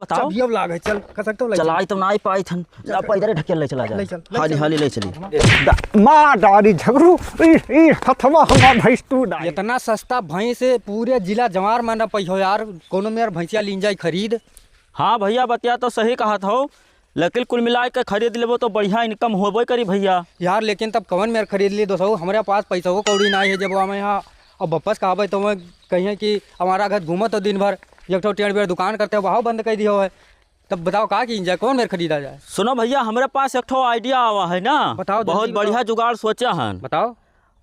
बताओ चाबियों लाग है चल कर सकते हो चलाई तो ना पाई थन आप इधर ढकेल ले चला जा हाली हाली ले चली माँ डारी झगड़ू हथवा हमार भैंस तू डाली। इतना सस्ता भैंस पूरे जिला जवार में न पैहो यार कोनो मेरे भैंसिया लीन जाए खरीद। हाँ भैया बतिया तो सही कहा था लेकिन कुल मिला के खरीद लेबो तो बढ़िया इनकम होबे करी भैया यार लेकिन तब कवन मेरे खरीद ली दोस्तों हमारे पास पैसा हो कौड़ी ना है जब हम यहाँ और वापस कहा तो मैं कहिए कि हमारा घर घूमत हो दिन भर एक तो टेढ़ बेर दुकान करते हो वहाँ बंद कर दिया है तब बताओ कहाँ की जाए कौन मेरे खरीदा जाए। सुनो भैया हमारे पास एक ठो आइडिया आवा है ना बताओ बहुत बढ़िया जुगाड़ सोचा है बताओ।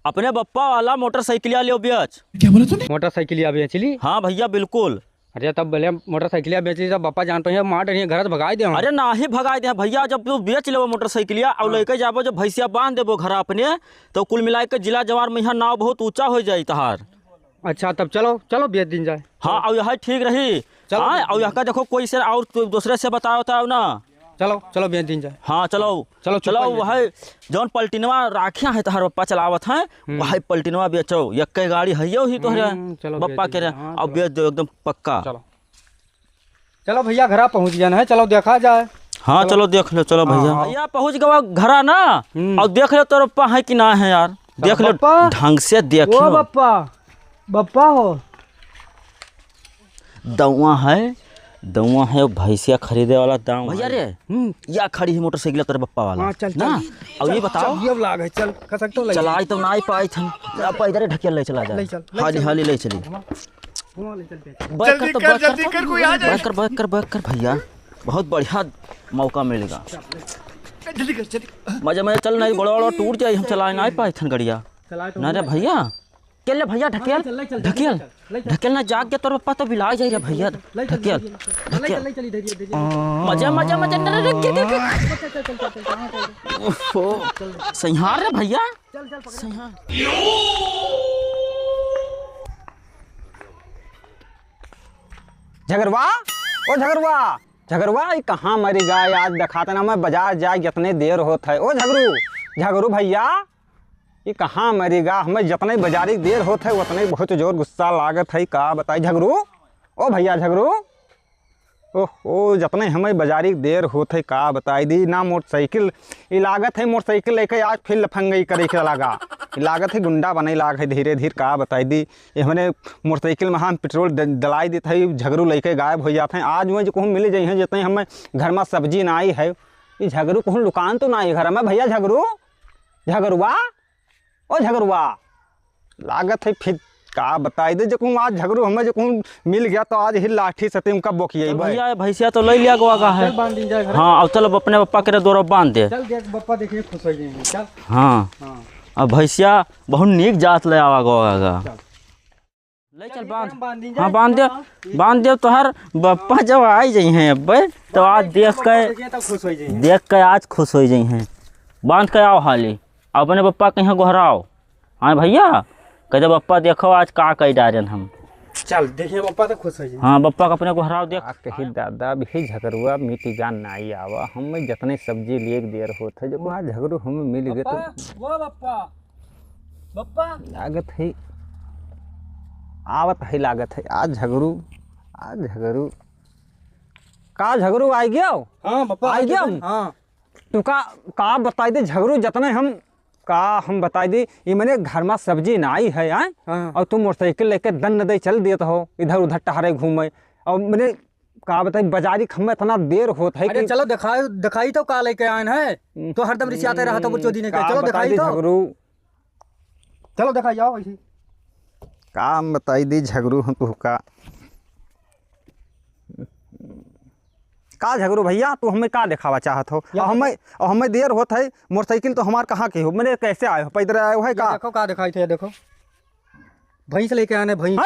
अपने बप्पा वाला मोटरसाइकिलिया लियो बेच। क्या बोला तूने? मोटरसाइकिलिया बेचली? हाँ भैया बिल्कुल। अरे तब भले मोटरसाइकिलिया बेचली तब पापा जान पे मार डरिए घर भगाई दे। अरे ना ही भगाई दे भैया जब तू बेच लेबो मोटरसाइकिलिया और लेके जाबो जब भैंसिया बांध देबो घर अपने तो कुल मिला के जिला जवार में यहाँ नाव बहुत ऊंचा हो जाए तहार। अच्छा तब चलो चलो बेच दिन जाए। हाँ और यह ठीक रही हाँ और यहाँ का देखो कोई से और दूसरे से बताओ था ना चलो चलो बेच दिन जाए। हाँ चलो चलो चलो वह जौन पलटिनवा राखिया है तहार बप्पा चलावत है वह पलटिनवा बेचो एक गाड़ी है ही तो बप्पा के और बेच दो एकदम पक्का। चलो चलो भैया घर पहुँच जाना है चलो देखा जाए। हाँ चलो देख लो चलो भैया भैया पहुँच गवा घर ना और देख लो तो बप्पा है कि ना है यार देख लो ढंग से देखो बप्पा बप्पा हो दवा है भैंसिया खरीदे वाला दाम भैया रे या खड़ी है मोटरसाइकिल तेरे बप्पा वाला चल ना और ये बताओ चाबियों लाग है चल कर सकते हो चलाई तो ना पाई थन आप इधर ढकेल ले चला जा हाली हाली ले चली बैक कर भैया बहुत बढ़िया मौका मिलेगा मजा मजा चल नहीं बड़ा बड़ा टूट जाए हम चला नहीं पाए थन गड़िया ना रे भैया केले भैया ढकेल ढकेल ढकेल ना जाग के तोर पप्पा तो बिला जाए भैया ढकेल मजा मजा मजा सहिहार रे भैया सहिहार। झगड़वा ओ झगड़वा झगड़वा ये कहाँ मरी गाय आज दिखाता ना मैं बाजार जाए जितने देर होता है। ओ झगड़ू झगड़ू भैया ये कहाँ मरी गा हमें जितने बाजारी देर होता है उतने बहुत जोर गुस्सा लागत है का बताई झगड़ू ओ भैया झगड़ू ओ जितने हमें बाजारी देर होते है का बताई दी ना मोटरसाइकिल ये लागत है मोटरसाइकिल लेके आज फिर लफंगई करे के लगा लागत है गुंडा बने लाग है धीरे धीरे का बताई दी ये हमने मोटरसाइकिल में हम पेट्रोल डलाई देते है झगड़ू लेके गायब हो जाते हैं। आज मुझे कहूँ मिल जाए हैं जितने हमें घर में सब्जी ना आई है ये झगड़ू कहूँ दुकान तो ना आई घर में भैया झगड़ू झगड़ुआ ओ झगड़ुआ लागत है फिर का बताई दे जो आज झगड़ू हमें जो मिल गया तो आज ही लाठी से तुम कब बोकिए भैया भैंसिया तो ले लिया गोगा है हाँ अब चलो अपने पप्पा के दौरा बांध दे चल देख पप्पा देखिए खुश हो जाएंगे चल। हाँ अब भैंसिया बहुत नीक जात ले आवा गोगा ले चल बांध हाँ बांध दे तो हर पप्पा जब आई जाई हैं अब तो आज देख के आज खुश हो जाई हैं बांध के आओ हाली अपने पप्पा कहीं गोहराओ। हाँ भैया कहते पप्पा देखो आज का कही डारन हम चल देखिए पप्पा तो खुश हो जाए। हाँ पप्पा का अपने गोहराओ देख कही दादा भी झगड़ुआ मिट्टी जान नहीं आवा हमें जितने सब्जी लिए देर होते है जो आज झगड़ू हमें मिल गए तो वो बप्पा लागत है आवत है लागत है आज झगड़ू का झगड़ू आई गया। हाँ बप्पा आई गया। हाँ तू का बताई दे झगड़ू जितने हम बताई दी ये मैंने घर में सब्जी ना आई है हाँ। और तुम मोटरसाइकिल लेके दंड दे चल देते हो इधर उधर टहरे घूमे और मैंने का बताई बाजारी खम्मे इतना देर होता है कि चलो दिखाई तो का लेके आए हैं तो हरदम रिसियाते रहा तो चोदी ने चलो दिखाई तो झगड़ू चलो दिखाई जाओ ऐसे का बताई दी झगड़ू हम तू का झगड़ू भैया तू हमें का दिखावा चाहत हो और हमें देर होता है मोटरसाइकिल तो हमार कहाँ की हो मैंने कैसे आए हो पैदल आए हो है का देखो का दिखाई थे देखो भैंस लेके आने भैंस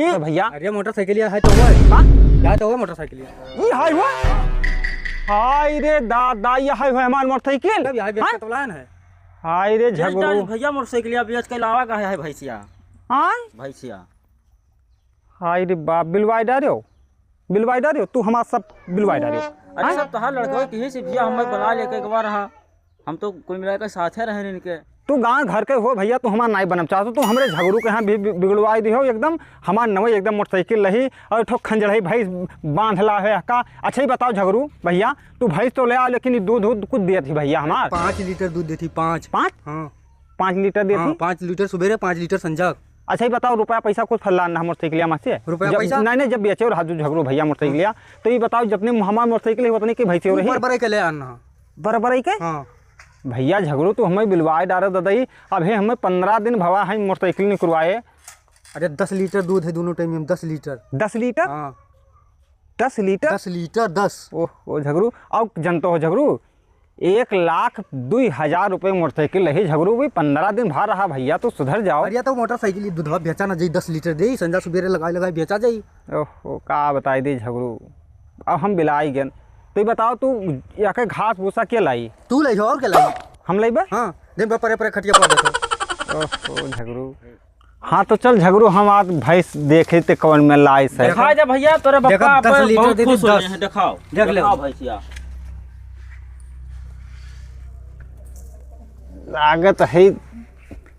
ये भैया अरे मोटरसाइकिल है तो वो तो वो मोटरसाइकिल ये हाय हुआ हाय रे दादा ये हाय हुआ हमार मोटरसाइकिल अब यहां बेच के तो लान है। हाय रे झगड़ू भैया मोटरसाइकिल बेच के लावा का है भैंसिया भैंसिया हाय रे बाप बिलवाई डारियो तू हमारा सब बिलवाई डारियो अरे सब तहार लड़का कहीं से भैया हमें बुला लेके एक बार हम तो कोई मिला के साथ है रहे इनके तू गाँव घर के हो भैया, तू हमारा नाई बनना चाहतो, तू हमारे झगड़ू के यहाँ भी बिगड़वाई दी हो एकदम। हमार नवई एकदम मोटरसाइकिल रही और ठोक खंजड़ई भैंस बांधला है का। अच्छा ही बताओ झगड़ू भैया, तू भैंस तो ले आ, लेकिन दूध कुछ दिया थी भैया हमार। 5 लीटर दूध देती। 5 हाँ 5 लीटर देती। हाँ, 5 लीटर सुबेरे, 5 लीटर संझा। अच्छा ही बताओ रुपया पैसा कुछ फल्लाना मोटरसाइकिलिया में से? रुपया पैसा नहीं जब बेचे और हाजू झगड़ू भैया मोटरसाइकिलिया, तो ये बताओ जबने हमार मोटरसाइकिल उतने की भैंसे रही बराबर के ले आना। बराबर के हाँ भैया झगड़ू तो हमें बिलवाए डारे ददई। अब है हमें 15 दिन भवा है मोटरसाइकिल नहीं करवाए। अरे 10 लीटर दूध है दोनों टाइम में। 10 लीटर। 10 लीटर? हाँ 10 लीटर? 10 लीटर 10। ओह झगड़ू, अब जनतो हो झगड़ू 1,02,000 रुपये मोटरसाइकिल रही झगड़ू भी 15 दिन भर रहा भैया, तो सुधर जाओ। अरे तो मोटरसाइकिल दूधवा बेचा ना जाई। 10 लीटर दे संझा सुबेरे लगाए बेचा जाई। ओहो का बताई दी झगड़ू, अब हम बिलाई गए। तो बताओ तू याके घास भूसा के लाई? तू ले और के लाई? हम लेबे। हाँ दिन परे परे खटिया पा देतो। ओहो झगड़ू, हाँ तो चल झगड़ू हम आज भैंस देखे ते कौन में लाई से दिखा जा भैया, तोरे बप्पा 10 लीटर बहुत दे दी, खुश हो 10। रहे हैं। दिखाओ देख ले। दिखाओ भैंसिया। लागत है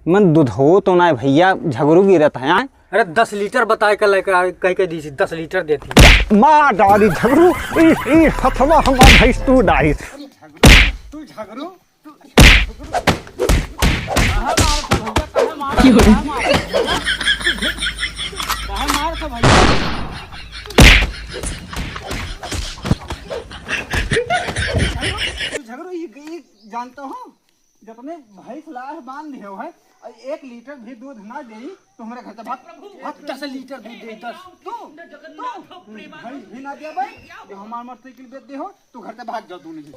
मन दूध हो तो ना भैया, झगड़ू गिरत है यहाँ। अरे 10 लीटर बताए के लेकर कह के दी 10 लीटर देती। माँ डाली झगड़ू, ई हथवा हमार भैंस तू डाली। तू झगड़ू झगड़ू ये जानता हूँ जब अपने भैंस लाए बांध दिए है 1 लीटर भी दूध ना दे तो हमारे घर से भाग 10 लीटर दूध दे 10 तू भैंस भी ना दे भाई, जो हमार मोटरसाइकिल बेच दे हो तो घर से भाग जाओ तू नहीं।